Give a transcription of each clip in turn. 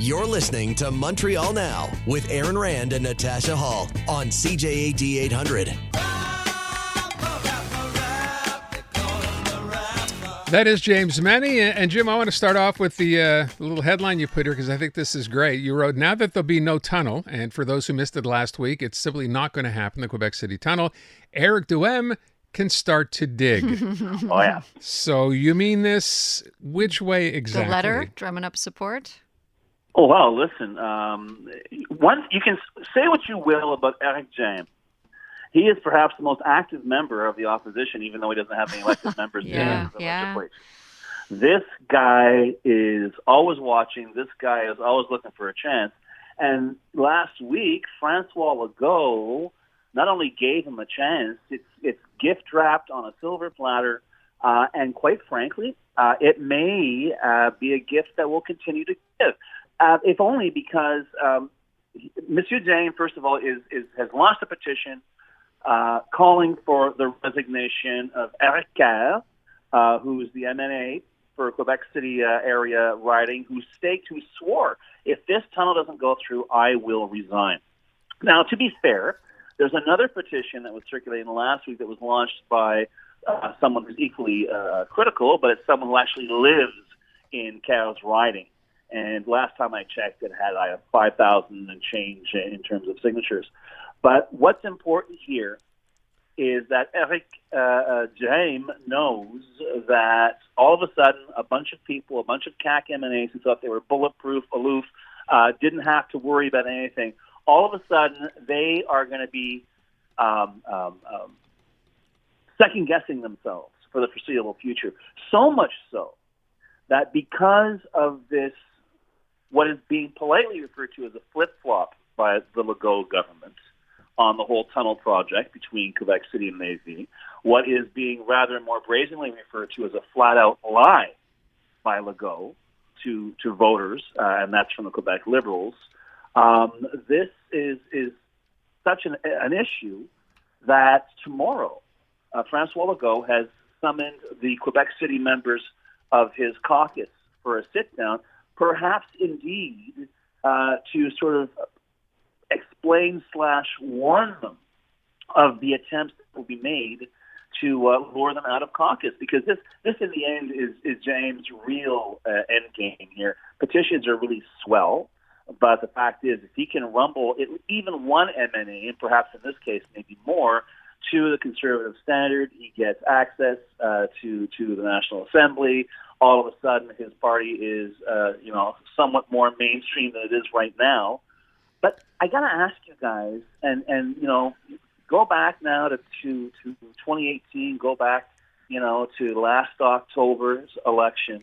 You're listening to Montreal Now with Aaron Rand and Natasha Hall on CJAD 800. That is James Mennie. And Jim, I want to start off with the little headline you put here because I think this is great. You wrote, now that there'll be no tunnel, and for those who missed it last week, it's simply not going to happen, the Quebec City Tunnel, Eric Duhaime can start to dig. Oh, yeah. So you mean this which way exactly? The letter drumming up support? Oh, well, listen, you can say what you will about Eric Duhaime. He is perhaps the most active member of the opposition, even though he doesn't have any elected members in the legislature. This guy is always watching. This guy is always looking for a chance. And last week, Francois Legault not only gave him a chance, it's gift-wrapped on a silver platter, and quite frankly, it may be a gift that will continue to give, if only because Monsieur Duhaime, first of all, has launched a petition calling for the resignation of Eric Kerr, who is the MNA for Quebec City area riding, who swore, if this tunnel doesn't go through, I will resign. Now, to be fair, there's another petition that was circulating last week that was launched by someone who's equally critical, but it's someone who actually lives in Kerr's riding. And last time I checked, it had 5,000 and change in terms of signatures. But what's important here is that Eric Duhaime knows that all of a sudden a bunch of people, a bunch of CAQ MNAs who thought they were bulletproof, aloof, didn't have to worry about anything, all of a sudden they are going to be second-guessing themselves for the foreseeable future. So much so that because of this, what is being politely referred to as a flip-flop by the Legault government on the whole tunnel project between Quebec City and Lévis, what is being rather more brazenly referred to as a flat-out lie by Legault to voters, and that's from the Quebec Liberals. This is such an issue that tomorrow Francois Legault has summoned the Quebec City members of his caucus for a sit-down, perhaps indeed to sort of explain/warn them of the attempts that will be made to lure them out of caucus, because this in the end is James' real end game here. Petitions are really swell, but the fact is, if he can rumble even one MNA, and perhaps in this case maybe more, to the Conservative standard, he gets access to the National Assembly. All of a sudden, his party is somewhat more mainstream than it is right now. But I got to ask you guys, and go back now to 2018, go back, to last October's election.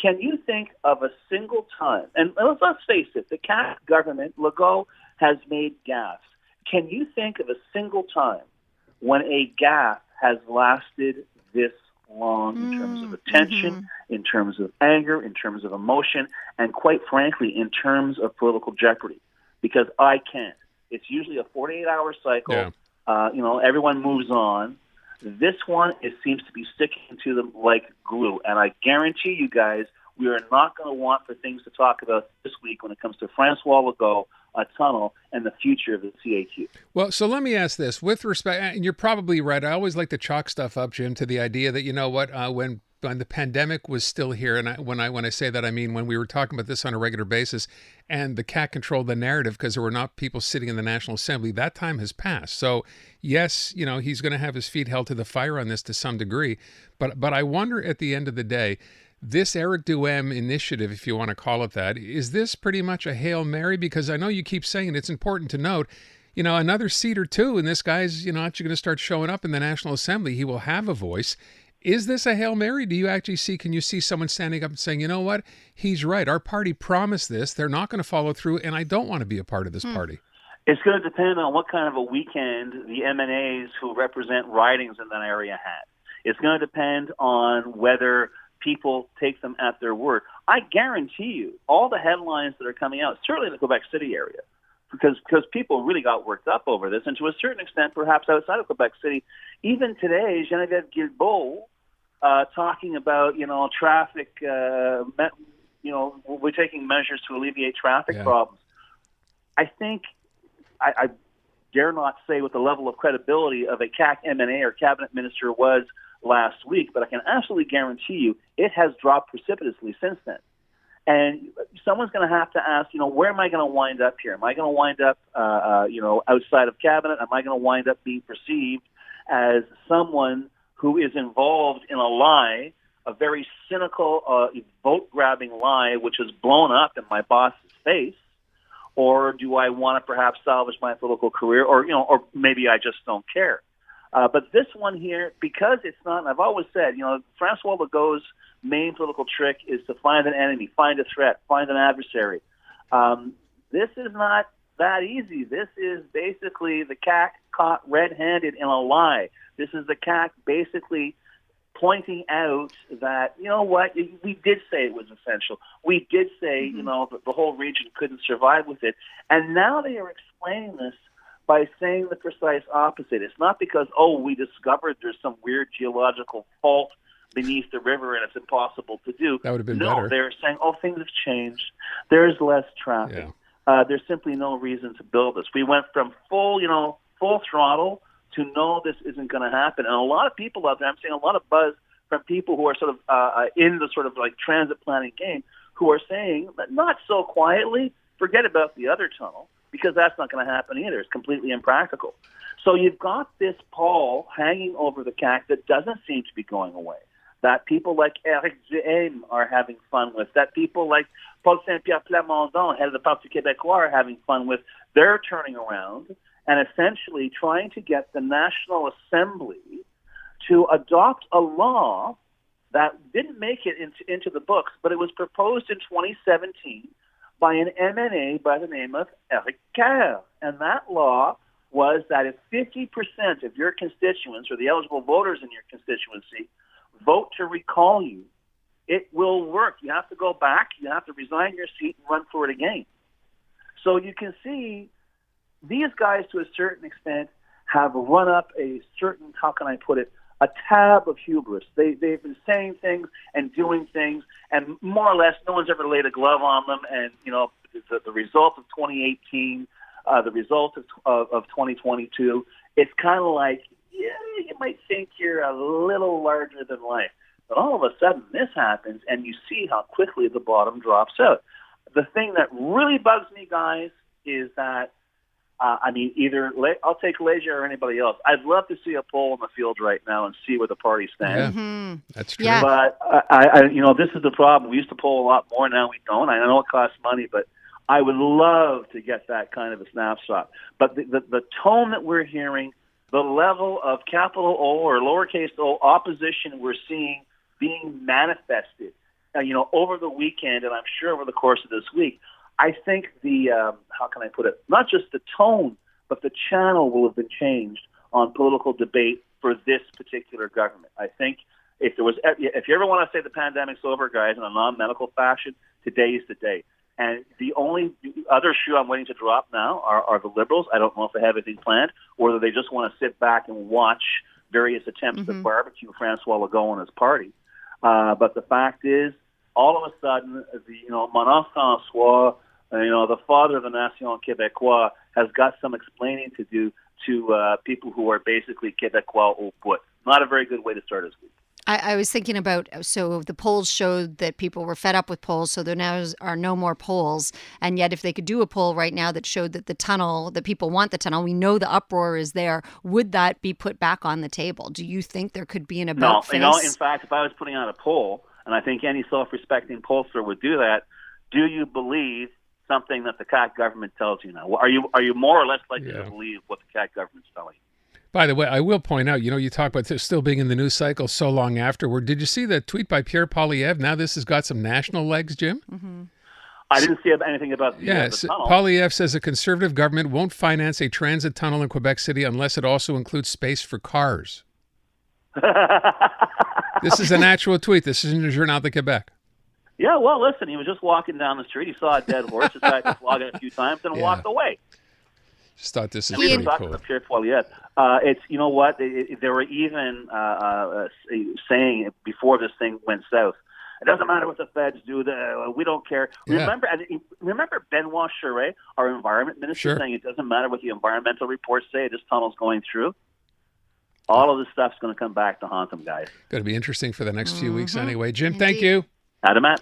Can you think of a single time, and let's face it, the CAQ government, Legault, has made gaffes. Can you think of a single time when a gaffe has lasted this long in terms of attention, in terms of anger, in terms of emotion, and quite frankly, in terms of political jeopardy? Because I can't. It's usually a 48-hour cycle. Yeah. Everyone moves on. This one, it seems to be sticking to them like glue. And I guarantee you guys, we are not going to want for things to talk about this week when it comes to Francois Legault, a tunnel, and the future of the CAQ. Well, so let me ask this. With respect, and you're probably right, I always like to chalk stuff up, Jim, to the idea that, when the pandemic was still here, and when I say that, I mean when we were talking about this on a regular basis, and the CAQ controlled the narrative because there were not people sitting in the National Assembly, that time has passed. So yes, he's going to have his feet held to the fire on this to some degree, but I wonder at the end of the day, this Eric Duhaime initiative, if you want to call it that, is this pretty much a Hail Mary? Because I know you keep saying it's important to note, another seat or two, and this guy's, actually going to start showing up in the National Assembly. He will have a voice. Is this a Hail Mary? Do you actually can you see someone standing up and saying, you know what, he's right, our party promised this, they're not going to follow through, and I don't want to be a part of this party? It's going to depend on what kind of a weekend the MNAs who represent ridings in that area had. It's going to depend on whether people take them at their word. I guarantee you, all the headlines that are coming out, certainly in the Quebec City area, because people really got worked up over this, and to a certain extent, perhaps outside of Quebec City, even today, Geneviève Guilbeault talking about traffic, we're taking measures to alleviate traffic problems. I think I dare not say what the level of credibility of a CAC M&A or cabinet minister was last week, but I can absolutely guarantee you it has dropped precipitously since then. And someone's going to have to ask, where am I going to wind up here? Am I going to wind up, outside of cabinet? Am I going to wind up being perceived as someone who is involved in a lie, a very cynical, vote-grabbing lie, which is blown up in my boss's face? Or do I want to perhaps salvage my political career? Or maybe I just don't care. But this one here, because it's not, and I've always said, François Legault's main political trick is to find an enemy, find a threat, find an adversary. This is not that easy. This is basically the CAC caught red-handed in a lie. This is the CAC basically pointing out that, we did say it was essential. We did say, that the whole region couldn't survive with it. And now they are explaining this by saying the precise opposite. It's not because, we discovered there's some weird geological fault beneath the river and it's impossible to do. That would have been better. No, they're saying, things have changed. There's less traffic. Yeah. There's simply no reason to build this. We went from full throttle to no, this isn't going to happen. And a lot of people out there, I'm seeing a lot of buzz from people who are sort of in the sort of like transit planning game, who are saying, but not so quietly, forget about the other tunnel, because that's not going to happen either. It's completely impractical. So you've got this pall hanging over the CAC that doesn't seem to be going away, that people like Éric Duhaime are having fun with, that people like Paul Saint-Pierre Plamondon, head of the Parti Québécois, are having fun with. They're turning around and essentially trying to get the National Assembly to adopt a law that didn't make it into the books, but it was proposed in 2017 by an MNA by the name of Éric Kerr. And that law was that if 50% of your constituents or the eligible voters in your constituency vote to recall you, it will work. You have to go back, you have to resign your seat and run for it again. So you can see these guys, to a certain extent, have run up a certain, how can I put it, a tab of hubris. They've been saying things and doing things, and more or less no one's ever laid a glove on them. And, the result of 2018, the result of 2022, it's kind of like, you might think you're a little larger than life. But all of a sudden this happens, and you see how quickly the bottom drops out. The thing that really bugs me, guys, is that, either I'll take Leger or anybody else. I'd love to see a poll in the field right now and see where the party stands. Yeah, Mm-hmm. that's true. Yeah. But, this is the problem. We used to poll a lot more, now we don't. I know it costs money, but I would love to get that kind of a snapshot. But the tone that we're hearing, the level of capital O or lowercase o opposition we're seeing being manifested, over the weekend, and I'm sure over the course of this week, I think the, how can I put it, not just the tone, but the channel will have been changed on political debate for this particular government. I think if you ever want to say the pandemic's over, guys, in a non-medical fashion, today is the day. And the only other shoe I'm waiting to drop now are the Liberals. I don't know if they have anything planned, or whether they just want to sit back and watch various attempts to barbecue François Legault and his party. But the fact is, all of a sudden, Mon François, the father of the Nation Québécois, has got some explaining to do to people who are basically Québécois au bout. Not a very good way to start his week. I was thinking about, so the polls showed that people were fed up with polls, so there now are no more polls. And yet if they could do a poll right now that showed that that people want the tunnel, we know the uproar is there, would that be put back on the table? Do you think there could be an about face? No, in fact, if I was putting out a poll, and I think any self-respecting pollster would do that, do you believe something that the CAC government tells you now? Are you more or less likely to believe what the CAC government's telling you? By the way, I will point out, you talk about this still being in the news cycle so long afterward. Did you see the tweet by Pierre Poilievre? Now this has got some national legs, Jim. Mm-hmm. I didn't see anything about the tunnel. Poilievre says a conservative government won't finance a transit tunnel in Quebec City unless it also includes space for cars. This is an actual tweet. This is in the Journal de Quebec. Yeah, well, listen, he was just walking down the street. He saw a dead horse, decided to flog it a few times, and walked away. Just thought this is really pretty cool. Pierre Poilievre. It's, what, they were even saying before this thing went south It doesn't matter what the feds do. We don't care. Yeah. Remember Benoit Charest, our environment minister, saying it doesn't matter what the environmental reports say. This tunnel's going through. All of this stuff's going to come back to haunt them, guys. Going to be interesting for the next few weeks anyway. Jim, thank you. Adamat.